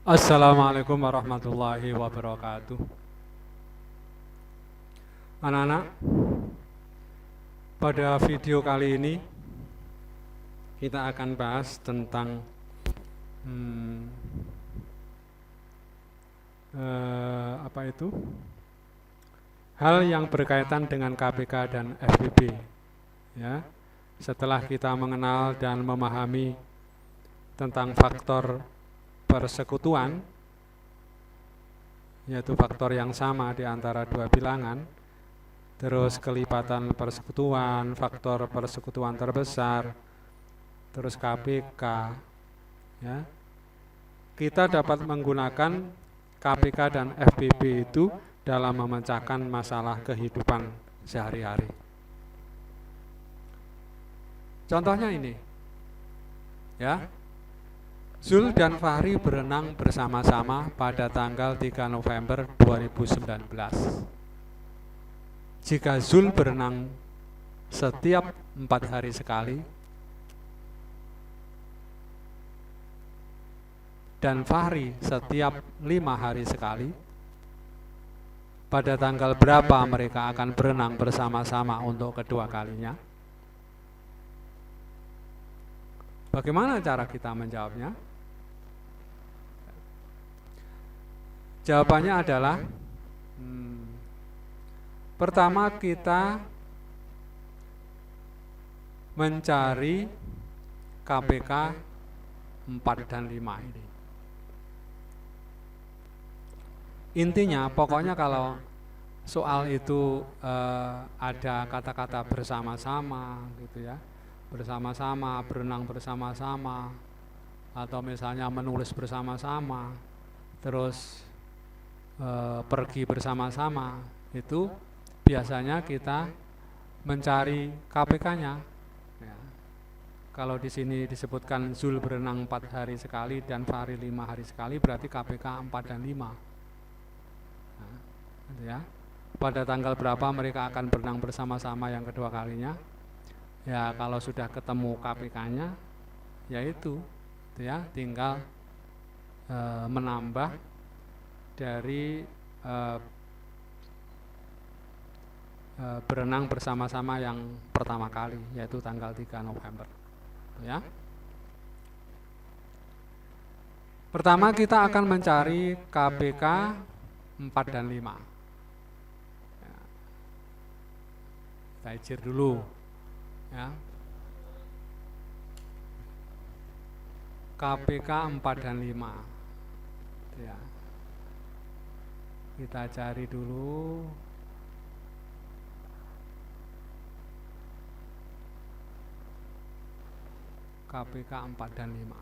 Assalamualaikum warahmatullahi wabarakatuh. Anak-anak, pada video kali ini kita akan bahas tentang hal yang berkaitan dengan KPK dan FPB. Ya, setelah kita mengenal dan memahami tentang faktor persekutuan, yaitu faktor yang sama di antara dua bilangan, terus kelipatan persekutuan, faktor persekutuan terbesar, terus KPK, ya, kita dapat menggunakan KPK dan FPB itu dalam memecahkan masalah kehidupan sehari-hari. Contohnya ini, ya, Zul dan Fahri berenang bersama-sama pada tanggal 3 November 2019. Jika Zul berenang setiap 4 hari sekali dan Fahri setiap 5 hari sekali, pada tanggal berapa mereka akan berenang bersama-sama untuk kedua kalinya? Bagaimana cara kita menjawabnya? Jawabannya adalah pertama kita mencari KPK 4 dan 5 ini. Intinya pokoknya kalau soal itu ada kata-kata bersama-sama gitu ya, bersama-sama, berenang bersama-sama, atau misalnya menulis bersama-sama, terus pergi bersama-sama, itu biasanya kita mencari KPK-nya. Ya. Kalau di sini disebutkan Zul berenang 4 hari sekali dan Fahri 5 hari sekali, berarti KPK 4 dan 5. Nah, gitu ya. Pada tanggal berapa mereka akan berenang bersama-sama yang kedua kalinya? Ya, kalau sudah ketemu KPK-nya, yaitu ya, tinggal menambah dari berenang bersama-sama yang pertama kali, yaitu tanggal 3 November. Ya. Pertama kita akan mencari KPK 4 dan 5. Ya. Kita ijir dulu. Ya. KPK 4 dan 5. Ya. Kita cari dulu. KPK 4 dan 5.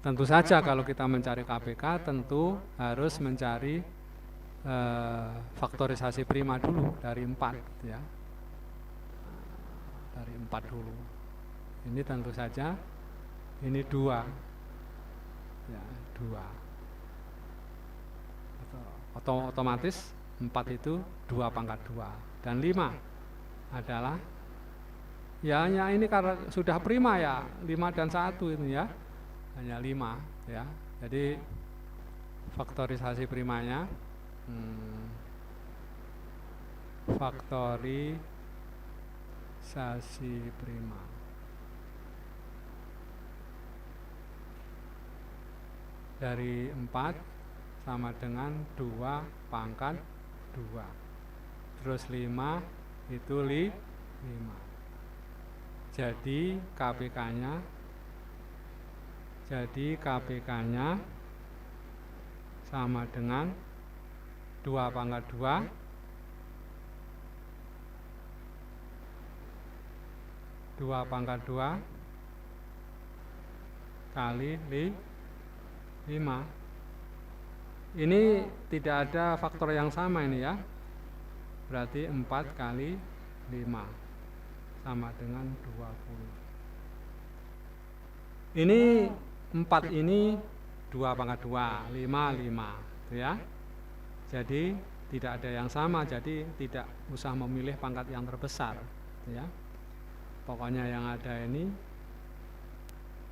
Tentu saja kalau kita mencari KPK tentu harus mencari faktorisasi prima dulu dari 4 ya. Dari 4 dulu. Ini tentu saja ini 2. Ya, 2. Otomatis 4 itu 2 pangkat 2 dan 5 adalah ya ini karena sudah prima ya, 5 dan 1 ini ya, hanya 5 ya. Jadi faktorisasi primanya faktorisasi prima dari 4 sama dengan 2 pangkat 2. Terus 5 itu 5. Jadi KPK-nya sama dengan 2 pangkat 2 2 pangkat 2 kali 5. Ini tidak ada faktor yang sama ini ya. Berarti 4 kali 5 sama dengan 20. Ini 4 ini 2 pangkat 2, 5 ya. Jadi tidak ada yang sama, jadi tidak usah memilih pangkat yang terbesar ya. Pokoknya yang ada ini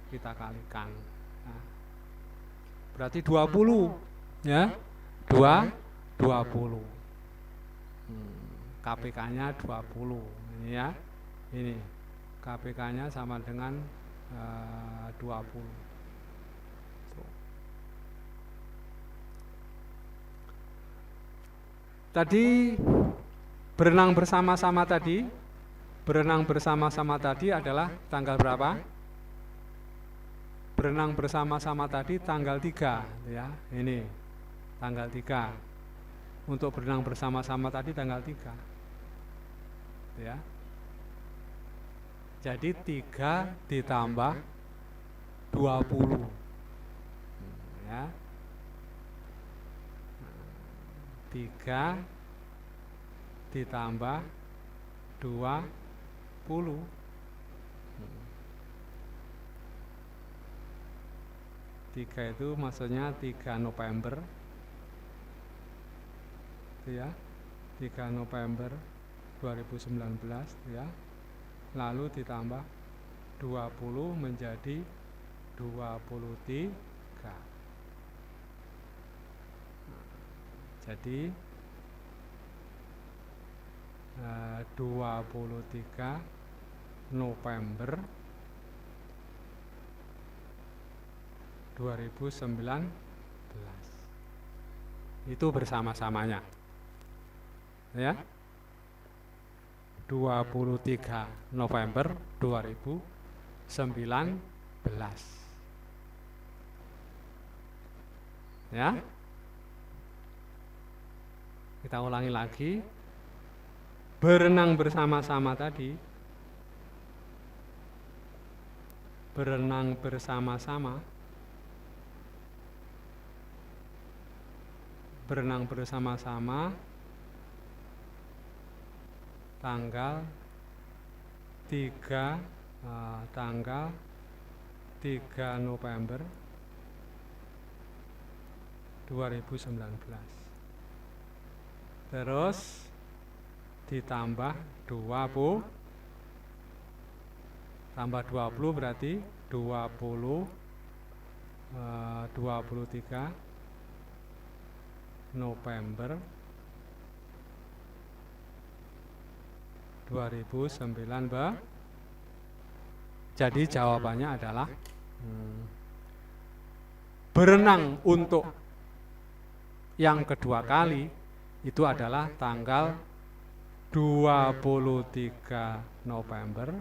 kita kalikan. Nah, berarti 20 ya, 20. KPK-nya 20 ini ya, ini KPK-nya sama dengan 20. Tadi berenang bersama-sama tadi adalah tanggal berapa? Berenang bersama-sama tadi tanggal 3 ya, ini tanggal 3. Untuk berenang bersama-sama tadi tanggal 3 ya. Jadi 3 ditambah 20 ya. 3 ditambah 20. 3 itu maksudnya 3 November ya, 3 November 2019 ya. Lalu ditambah 20 menjadi 23. Jadi 23 November 2019 itu bersama-samanya ya, 23 November 2019 ya. Kita ulangi lagi, berenang bersama-sama tadi, berenang bersama-sama, berenang bersama-sama tanggal 3 November 2019. Terus ditambah 20, tambah 20 berarti 23 November 2019. Jadi jawabannya adalah berenang untuk yang kedua kali itu adalah tanggal 23 November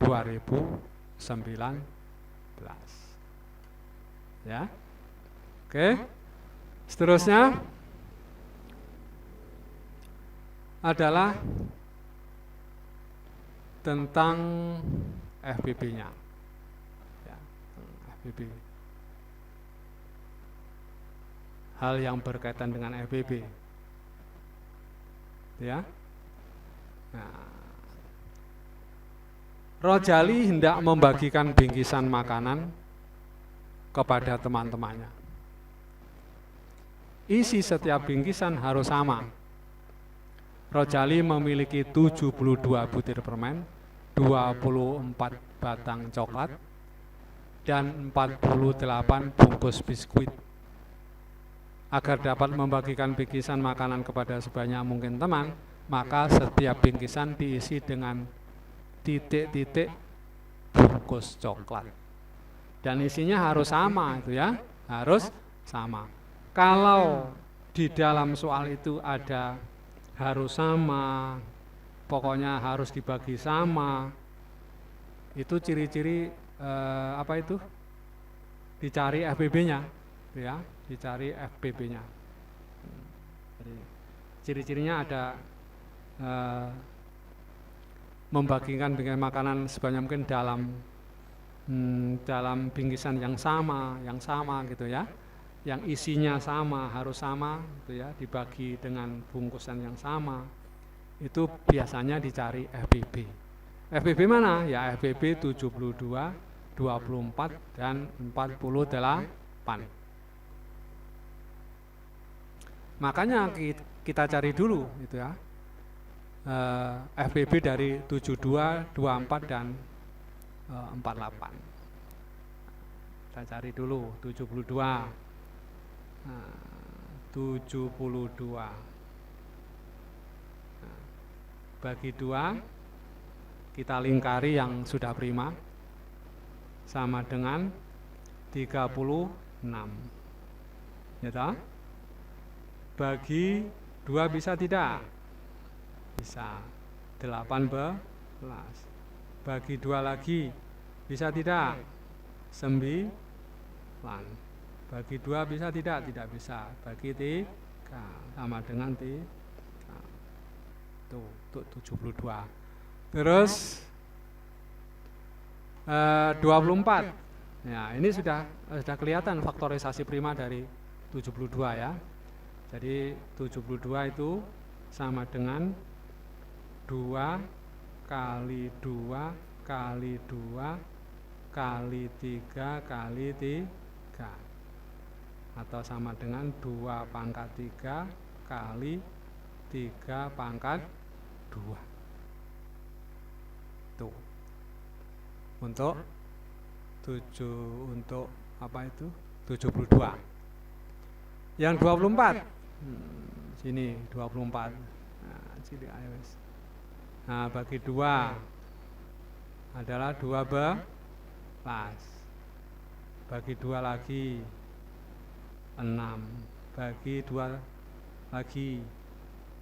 2019 ya. Oke. Seterusnya adalah tentang FBB-nya ya, FBB. Hal yang berkaitan dengan FBB ya. Nah, Rojali hendak membagikan bingkisan makanan kepada teman-temannya. Isi setiap bingkisan harus sama. Rojali memiliki 72 butir permen, 24 batang coklat, dan 48 bungkus biskuit. Agar dapat membagikan bingkisan makanan kepada sebanyak mungkin teman, maka setiap bingkisan diisi dengan titik-titik bungkus coklat. Dan isinya harus sama itu ya, harus sama. Kalau di dalam soal itu ada harus sama, pokoknya harus dibagi sama, itu ciri-ciri apa itu? Dicari FBB-nya ya, dicari FBB-nya. Ciri-cirinya ada membagikan bingkisan makanan sebanyak mungkin dalam bingkisan yang sama gitu ya, yang isinya sama, harus sama gitu ya, dibagi dengan bungkusan yang sama. Itu biasanya dicari FBB. FBB mana? Ya FBB 72, 24 dan 48. Makanya kita cari dulu gitu ya, FBB dari 72, 24 dan 48. Kita cari dulu 72. 72. Bagi 2 kita lingkari yang sudah prima sama dengan 36. Ya toh? Bagi 2 bisa tidak? Bisa. 18. Bagi 2 lagi bisa tidak? 9. Bagi 2 bisa tidak? Tidak bisa. Bagi 3 sama dengan 3. Tuh 72. Terus 24. Ya, ini sudah kelihatan faktorisasi prima dari 72 ya. Jadi 72 itu sama dengan 2 kali 2 kali 2 kali 3 kali 3, atau sama dengan 2 pangkat 3 kali 3 pangkat 2. Tuh. Untuk apa itu? 72. Yang 24. Sini 24. Nah, sini ayo. Nah, bagi 2 adalah 12. Bagi 2 lagi 6. Bagi 2 lagi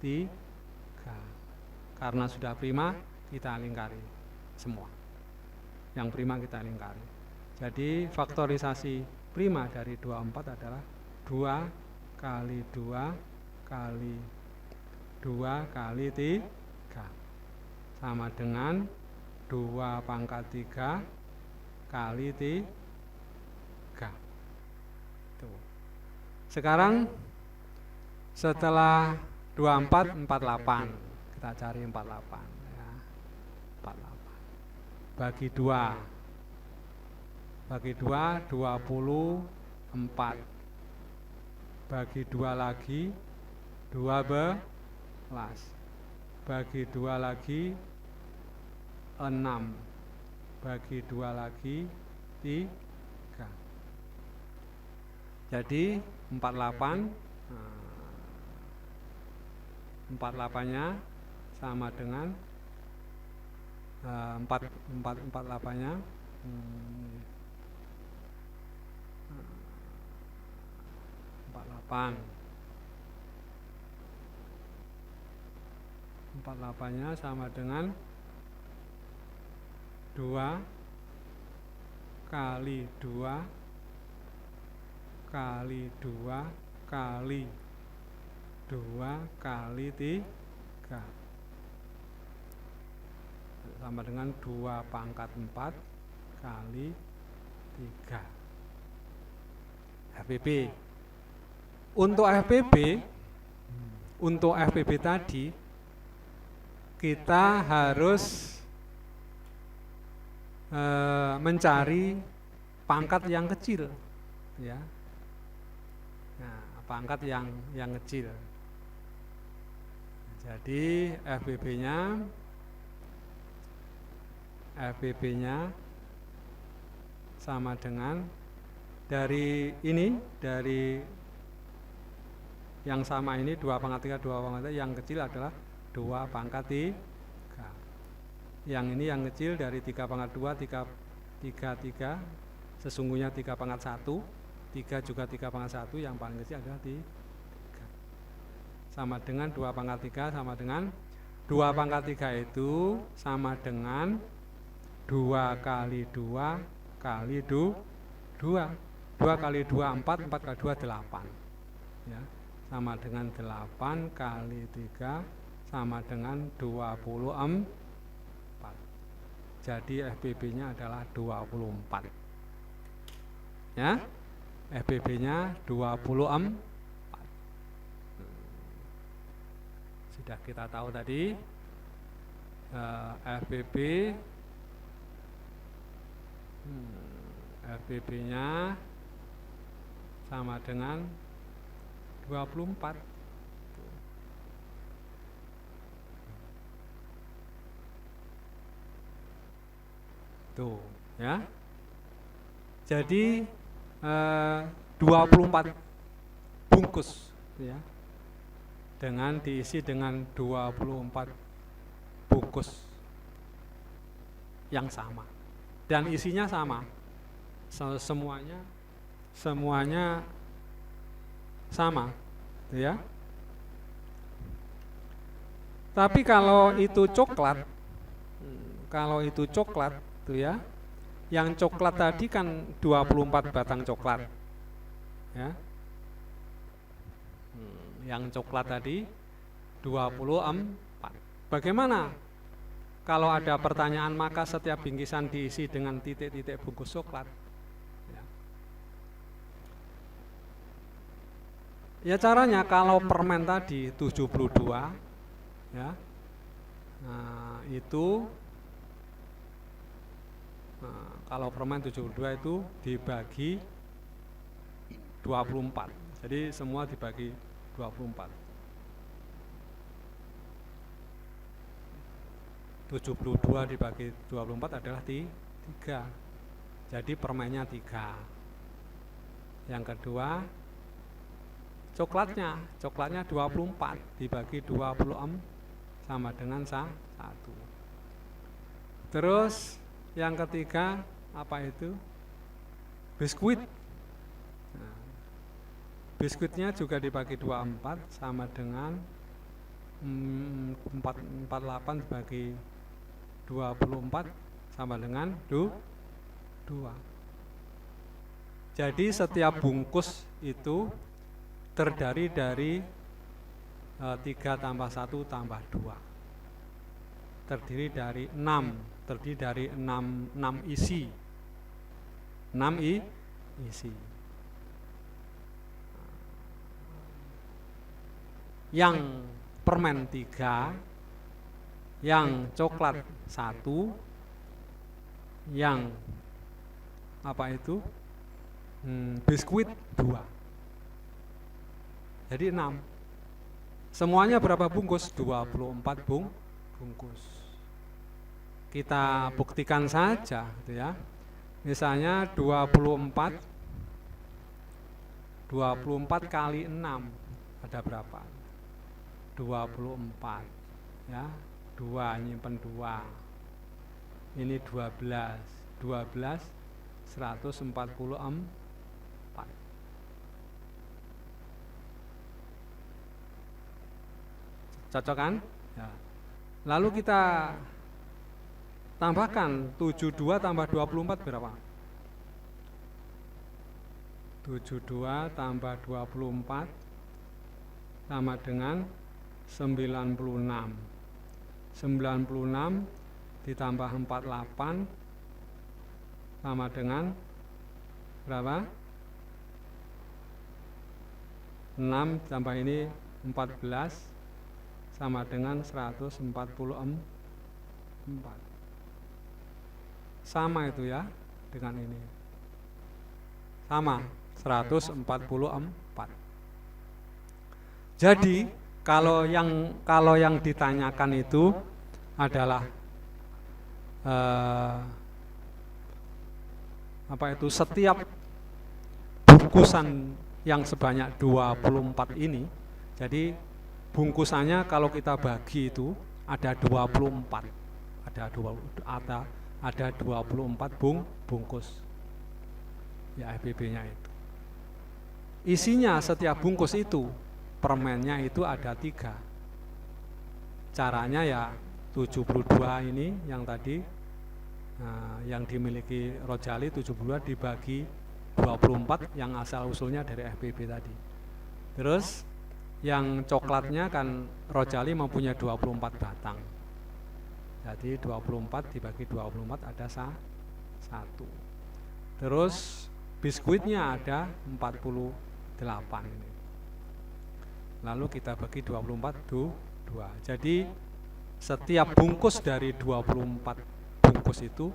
3. Karena sudah prima, kita lingkari semua. Yang prima kita lingkari. Jadi faktorisasi prima dari 24 adalah 2 kali 2 kali 2 kali 3 sama dengan 2 pangkat 3 kali 3. Tuh. Sekarang setelah 24, 48. Kita cari 48 ya. 48. Bagi 2. Bagi 2 24. Bagi 2 lagi 12. Bagi 2 lagi 6. Bagi 2 lagi 3. Jadi 48. 48-nya sama dengan 48-nya 48-nya sama dengan 2 kali 2 kali 2 kali 2 kali 3 sama dengan 2 pangkat 4 kali 3. FPB. Untuk FPB tadi kita harus mencari pangkat yang kecil ya. Nah, pangkat yang kecil. Jadi FPB-nya sama dengan dari yang sama ini 2 pangkat 3, 2 pangkat 3, yang kecil adalah 2 pangkat 3. Yang ini yang kecil dari 3 pangkat 2, 3, sesungguhnya 3 pangkat 1, 3 juga 3 pangkat 1, yang paling kecil adalah 3. Sama dengan 2 pangkat 3 sama dengan 2 pangkat 3 itu sama dengan 2 kali 2 kali 2. 2 kali 2 4, 4 kali 2 8. Ya, sama dengan 8 kali 3 sama dengan 24. Jadi FPB-nya adalah 24. Ya. FPB-nya 24. Sudah kita tahu tadi FPB-nya sama dengan 24. Tuh, ya. Jadi 24 bungkus ya, dengan diisi dengan 24 bungkus yang sama dan isinya sama, semuanya sama ya. Tapi kalau itu coklat tuh ya, yang coklat tadi kan 24 batang coklat ya. Yang coklat tadi 24. Bagaimana kalau ada pertanyaan maka setiap bingkisan diisi dengan titik-titik bungkus coklat? Ya caranya kalau permen tadi 72 ya. Nah, kalau permen 72 itu dibagi 24. Jadi semua dibagi 24. 72 dibagi 24 adalah 3. Jadi permennya 3. Yang kedua, coklatnya 24 dibagi 26 sama dengan 1. Terus yang ketiga apa itu? Biskuit. Nah, biskuitnya juga dibagi 24 sama dengan 48 dibagi 24 sama dengan 2. Jadi setiap bungkus itu terdiri dari 3 tambah 1 tambah 2. Terdiri dari 6 isi. 6 isi. Yang permen 3, yang coklat 1, yang apa itu? Biskuit 2. Jadi 6. Semuanya berapa bungkus? 24 bungkus. Kita buktikan saja gitu ya. Misalnya 24 kali 6 ada berapa? 24 ya. 2 nyimpen 2. Ini 12 144. Cocok kan? Ya. Lalu kita tambahkan 72 tambah 24 berapa? 72 tambah 24 sama dengan 96. 96 ditambah 48 sama dengan berapa? 6 tambah ini 14 sama dengan 144. Sama itu ya dengan ini. Sama 144. Jadi kalau yang ditanyakan itu adalah apa itu, setiap bungkusan yang sebanyak 24 ini, jadi bungkusannya kalau kita bagi itu ada 24. Ada 24 bungkus. Ya, FBB-nya itu. Isinya setiap bungkus itu, permennya itu ada 3. Caranya ya 72 ini yang tadi, yang dimiliki Rojali 72 dibagi 24 yang asal usulnya dari FBB tadi. Terus yang coklatnya kan Rojali mempunyai 24 batang. Jadi 24 dibagi 24 ada 1. Terus biskuitnya ada 48 ini. Lalu kita bagi 24 2. Jadi setiap bungkus dari 24 bungkus itu,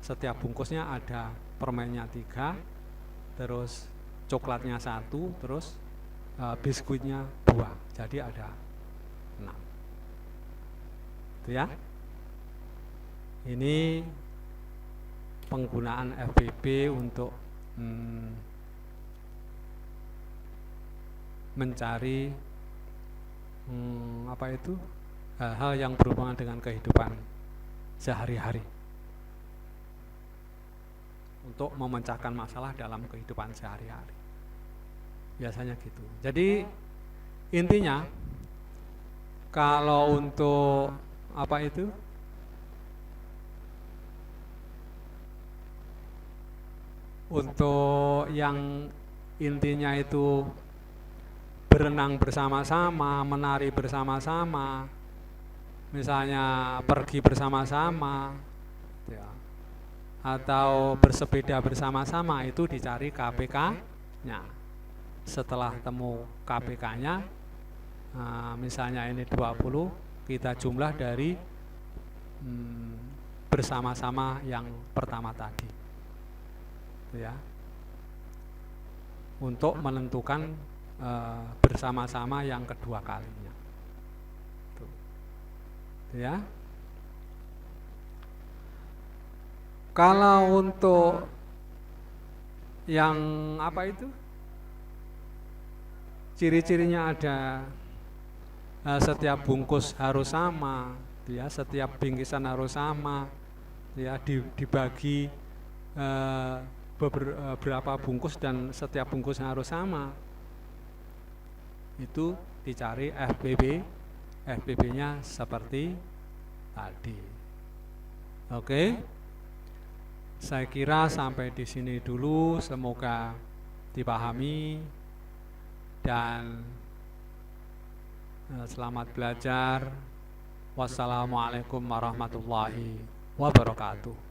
setiap bungkusnya ada permennya 3, terus coklatnya 1, terus biskuitnya 2. Jadi ada 6. Itu ya. Ini penggunaan FBB untuk mencari hal-hal yang berhubungan dengan kehidupan sehari-hari untuk memecahkan masalah dalam kehidupan sehari-hari. Biasanya gitu. Jadi intinya kalau untuk untuk yang intinya itu berenang bersama-sama, menari bersama-sama, misalnya pergi bersama-sama, ya, atau bersepeda bersama-sama, itu dicari KPK-nya. Setelah temu KPK-nya, misalnya ini 20, kita jumlah dari bersama-sama yang pertama tadi, ya, untuk menentukan bersama-sama yang kedua kalinya. Tuh. Ya. Kalau untuk yang ciri-cirinya ada, setiap bungkus harus sama, ya, setiap bingkisan harus sama, ya, dibagi beberapa bungkus dan setiap bungkusnya harus sama. Itu dicari FBB-nya seperti tadi. Oke. Saya kira sampai di sini dulu, semoga dipahami dan selamat belajar. Wassalamualaikum warahmatullahi wabarakatuh.